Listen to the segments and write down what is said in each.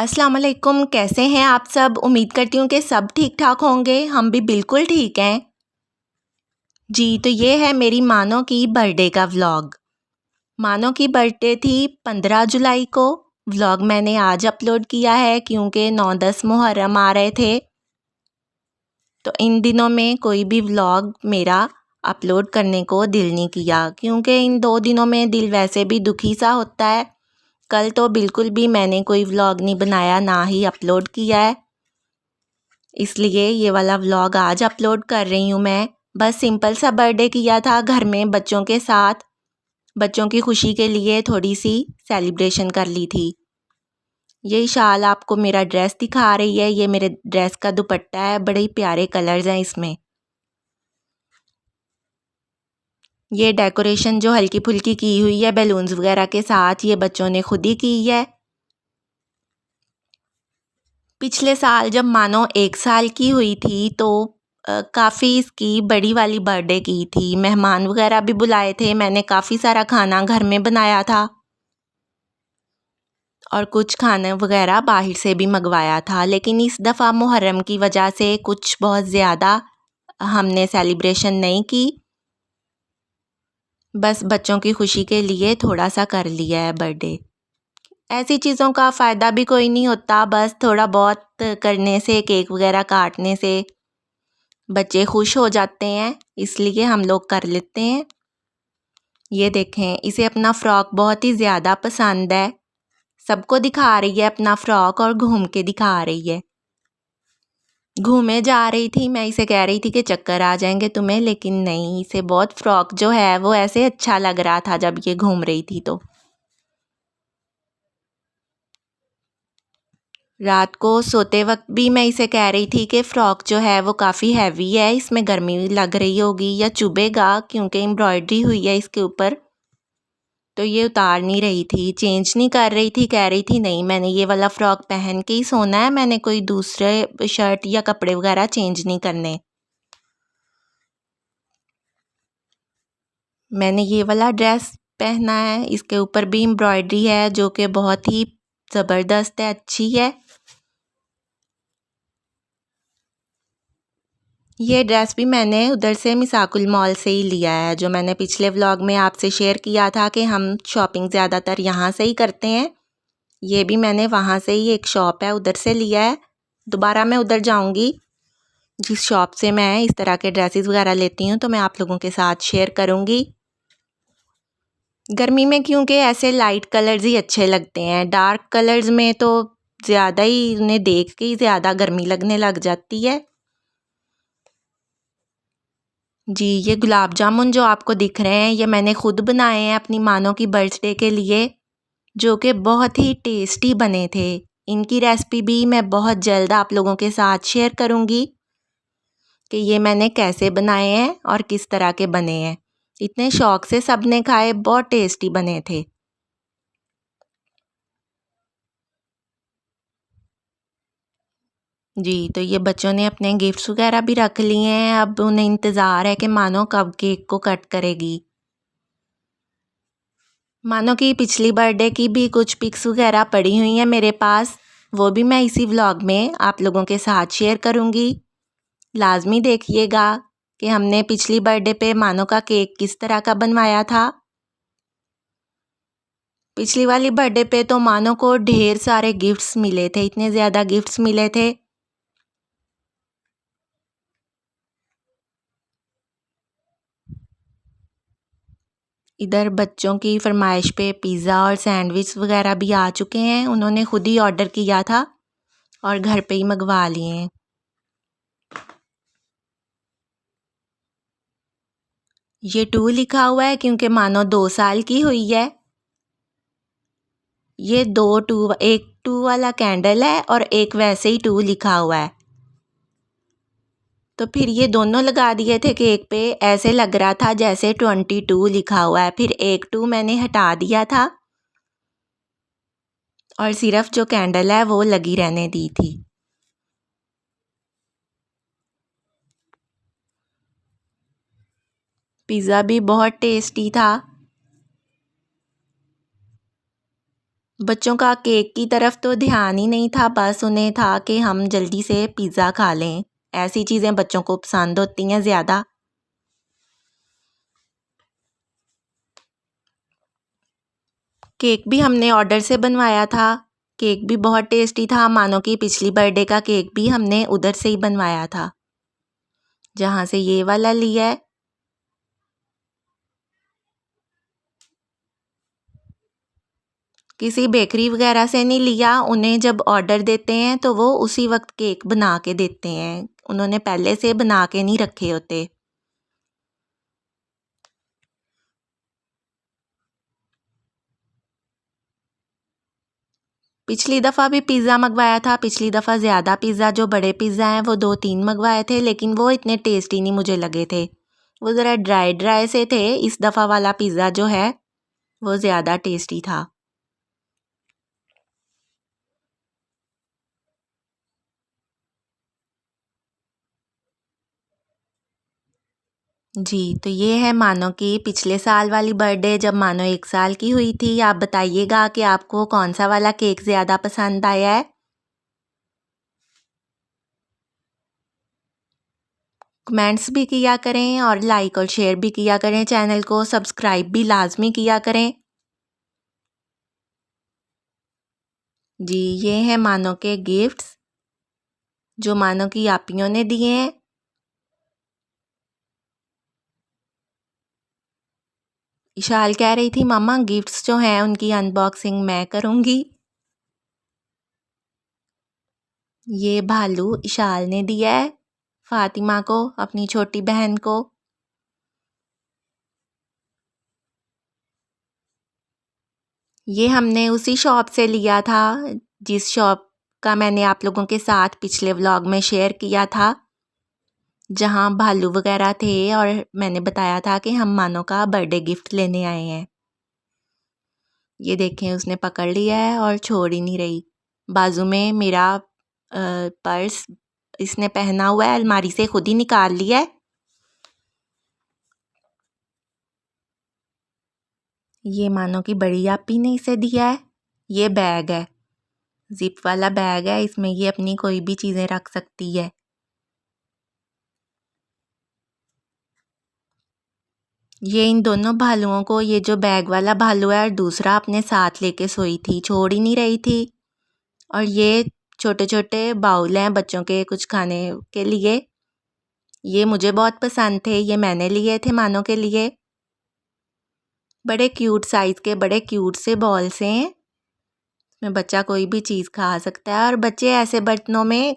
अस्सलाम वालेकुम, कैसे हैं आप सब? उम्मीद करती हूँ कि सब ठीक ठाक होंगे। हम भी बिल्कुल ठीक हैं जी। तो ये है मेरी मानो की बर्थडे का व्लॉग। मानो की बर्थडे थी 15 जुलाई को। व्लॉग मैंने आज अपलोड किया है क्योंकि 9-10 मुहर्रम आ रहे थे, तो इन दिनों में कोई भी व्लॉग मेरा अपलोड करने को दिल नहीं किया, क्योंकि इन 2 दिनों में दिल वैसे भी दुखी सा होता है। कल तो बिल्कुल भी मैंने कोई व्लॉग नहीं बनाया, ना ही अपलोड किया है, इसलिए ये वाला व्लॉग आज अपलोड कर रही हूँ मैं। बस सिंपल सा बर्थडे किया था घर में बच्चों के साथ। बच्चों की खुशी के लिए थोड़ी सी सेलिब्रेशन कर ली थी। ये शाल आपको मेरा ड्रेस दिखा रही है, ये मेरे ड्रेस का दुपट्टा है, बड़े ही प्यारे कलर्स हैं इसमें। ये डेकोरेशन जो हल्की फुल्की की हुई है बैलून्स वगैरह के साथ, ये बच्चों ने खुद ही की है। पिछले साल जब मानो 1 साल की हुई थी तो काफ़ी इसकी बड़ी वाली बर्थडे की थी। मेहमान वगैरह भी बुलाए थे, मैंने काफ़ी सारा खाना घर में बनाया था और कुछ खाने वगैरह बाहर से भी मंगवाया था। लेकिन इस दफ़ा मुहर्रम की वजह से कुछ बहुत ज़्यादा हमने सेलिब्रेशन नहीं की, बस बच्चों की खुशी के लिए थोड़ा सा कर लिया है बर्थडे। ऐसी चीज़ों का फ़ायदा भी कोई नहीं होता, बस थोड़ा बहुत करने से, केक वगैरह काटने से बच्चे खुश हो जाते हैं, इसलिए हम लोग कर लेते हैं। ये देखें, इसे अपना फ़्रॉक बहुत ही ज़्यादा पसंद है। सबको दिखा रही है अपना फ़्रॉक और घूम के दिखा रही है। घूमे जा रही थी, मैं इसे कह रही थी कि चक्कर आ जाएंगे तुम्हें, लेकिन नहीं, इसे बहुत फ़्रॉक जो है वो ऐसे अच्छा लग रहा था जब ये घूम रही थी। तो रात को सोते वक्त भी मैं इसे कह रही थी कि फ़्रॉक जो है वो काफ़ी हैवी है, इसमें गर्मी लग रही होगी या चुभेगा, क्योंकि एम्ब्रॉयडरी हुई है इसके ऊपर। तो ये उतार नहीं रही थी, चेंज नहीं कर रही थी, कह रही थी नहीं मैंने ये वाला फ़्रॉक पहन के ही सोना है, मैंने कोई दूसरे शर्ट या कपड़े वगैरह चेंज नहीं करने। मैंने ये वाला ड्रेस पहना है, इसके ऊपर भी एम्ब्रॉयडरी है जो कि बहुत ही ज़बरदस्त है, अच्छी है। ये ड्रेस भी मैंने उधर से मिसाकुल मॉल से ही लिया है, जो मैंने पिछले व्लॉग में आपसे शेयर किया था कि हम शॉपिंग ज़्यादातर यहाँ से ही करते हैं। ये भी मैंने वहाँ से ही, एक शॉप है उधर से लिया है। दोबारा मैं उधर जाऊँगी जिस शॉप से मैं इस तरह के ड्रेसेस वगैरह लेती हूँ, तो मैं आप लोगों के साथ शेयर करूँगी। गर्मी में क्योंकि ऐसे लाइट कलर्स ही अच्छे लगते हैं, डार्क कलर्स में तो ज़्यादा ही उन्हें देख के ही ज़्यादा गर्मी लगने लग जाती है जी। ये गुलाब जामुन जो आपको दिख रहे हैं, ये मैंने ख़ुद बनाए हैं अपनी मानो की बर्थडे के लिए, जो कि बहुत ही टेस्टी बने थे। इनकी रेसिपी भी मैं बहुत जल्द आप लोगों के साथ शेयर करूँगी कि ये मैंने कैसे बनाए हैं और किस तरह के बने हैं। इतने शौक़ से सब ने खाए, बहुत टेस्टी बने थे। जी, तो ये बच्चों ने अपने गिफ्ट्स वगैरह भी रख लिए हैं, अब उन्हें इंतज़ार है कि मानो कब केक को कट करेगी। मानो की पिछली बर्थडे की भी कुछ पिक्स वगैरह पड़ी हुई हैं मेरे पास, वो भी मैं इसी व्लॉग में आप लोगों के साथ शेयर करूँगी। लाज़मी देखिएगा कि हमने पिछली बर्थडे पे मानो का केक किस तरह का बनवाया था। पिछली वाली बर्थडे पे तो मानो को ढेर सारे गिफ्ट्स मिले थे, इतने ज़्यादा गिफ्ट्स मिले थे। इधर बच्चों की फरमाइश पे पिज़्ज़ा और सैंडविच वगैरह भी आ चुके हैं, उन्होंने खुद ही ऑर्डर किया था और घर पे ही मंगवा लिए हैं। ये 2 लिखा हुआ है क्योंकि मानो 2 साल की हुई है। ये 2 2 एक 2 वाला कैंडल है और एक वैसे ही 2 लिखा हुआ है। तो फिर ये दोनों लगा दिए थे केक पे, ऐसे लग रहा था जैसे 22 लिखा हुआ है। फिर एक 2 मैंने हटा दिया था और सिर्फ जो कैंडल है वो लगी रहने दी थी। पिज़्ज़ा भी बहुत टेस्टी था। बच्चों का केक की तरफ तो ध्यान ही नहीं था, बस उन्हें था कि हम जल्दी से पिज़्ज़ा खा लें। ऐसी चीज़ें बच्चों को पसंद होती हैं ज़्यादा। केक भी हमने ऑर्डर से बनवाया था। केक भी बहुत टेस्टी था, मानो कि पिछली बर्थडे का केक भी हमने उधर से ही बनवाया था, जहाँ से ये वाला लिया है। किसी बेकरी वगैरह से नहीं लिया, उन्हें जब ऑर्डर देते हैं तो वो उसी वक्त केक बना के देते हैं, उन्होंने पहले से बना के नहीं रखे होते। पिछली दफ़ा भी पिज़्ज़ा मंगवाया था, पिछली दफ़ा ज़्यादा पिज़्ज़ा जो बड़े पिज़्ज़ा हैं वो 2-3 मंगवाए थे, लेकिन वो इतने टेस्टी नहीं मुझे लगे थे, वो ज़रा ड्राई ड्राई से थे। इस दफ़ा वाला पिज़्ज़ा जो है वो ज़्यादा टेस्टी था। जी, तो ये है मानो की पिछले साल वाली बर्थडे, जब मानो 1 साल की हुई थी। आप बताइएगा कि आपको कौन सा वाला केक ज़्यादा पसंद आया है। कमेंट्स भी किया करें और लाइक और शेयर भी किया करें, चैनल को सब्सक्राइब भी लाजमी किया करें। जी, ये हैं मानो के गिफ्ट्स जो मानो की आपियों ने दिए हैं। इशाल कह रही थी मम्मा गिफ्ट्स जो हैं उनकी अनबॉक्सिंग मैं करूँगी। ये भालू इशाल ने दिया है फ़ातिमा को, अपनी छोटी बहन को। ये हमने उसी शॉप से लिया था जिस शॉप का मैंने आप लोगों के साथ पिछले व्लॉग में शेयर किया था, जहाँ भालू वगैरह थे और मैंने बताया था कि हम मानो का बर्थडे गिफ्ट लेने आए हैं। ये देखें उसने पकड़ लिया है और छोड़ ही नहीं रही। बाजू में मेरा पर्स इसने पहना हुआ है, अलमारी से खुद ही निकाल लिया है। ये मानो कि बड़ी आपी ने इसे दिया है। ये बैग है, जिप वाला बैग है, इसमें ये अपनी कोई भी चीज़ें रख सकती है। ये इन दोनों भालुओं को, ये जो बैग वाला भालू है और दूसरा अपने साथ लेके सोई थी, छोड़ ही नहीं रही थी। और ये छोटे छोटे बाउल हैं बच्चों के कुछ खाने के लिए, ये मुझे बहुत पसंद थे, ये मैंने लिए थे मानो के लिए। बड़े क्यूट साइज़ के बड़े क्यूट से बॉल्स हैं, इसमें बच्चा कोई भी चीज़ खा सकता है। और बच्चे ऐसे बर्तनों में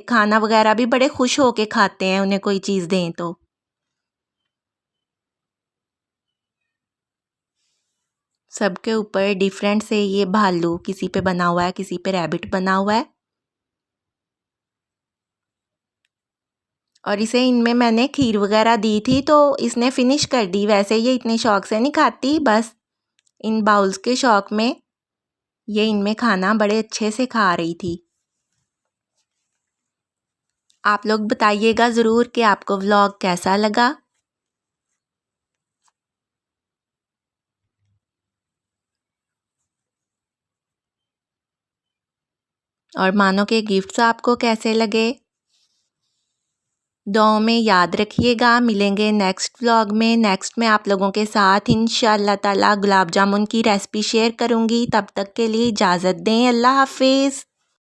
खाना वगैरह भी बड़े खुश होके खाते हैं, उन्हें कोई चीज़ दें तो। सबके ऊपर डिफरेंट से ये भालू, किसी पे बना हुआ है, किसी पे रैबिट बना हुआ है। और इसे इनमें मैंने खीर वगैरह दी थी तो इसने फिनिश कर दी। वैसे ये इतने शौक से नहीं खाती, बस इन बाउल्स के शौक में ये इनमें खाना बड़े अच्छे से खा रही थी। आप लोग बताइएगा ज़रूर कि आपको व्लॉग कैसा लगा। और मानो के गिफ्ट्स आपको कैसे लगे। दुआओं में याद रखिएगा। मिलेंगे नेक्स्ट व्लॉग में। नेक्स्ट में आप लोगों के साथ इंशाअल्लाह ताला गुलाब जामुन की रेसिपी शेयर करूँगी। तब तक के लिए इजाज़त दें। अल्लाह हाफिज़।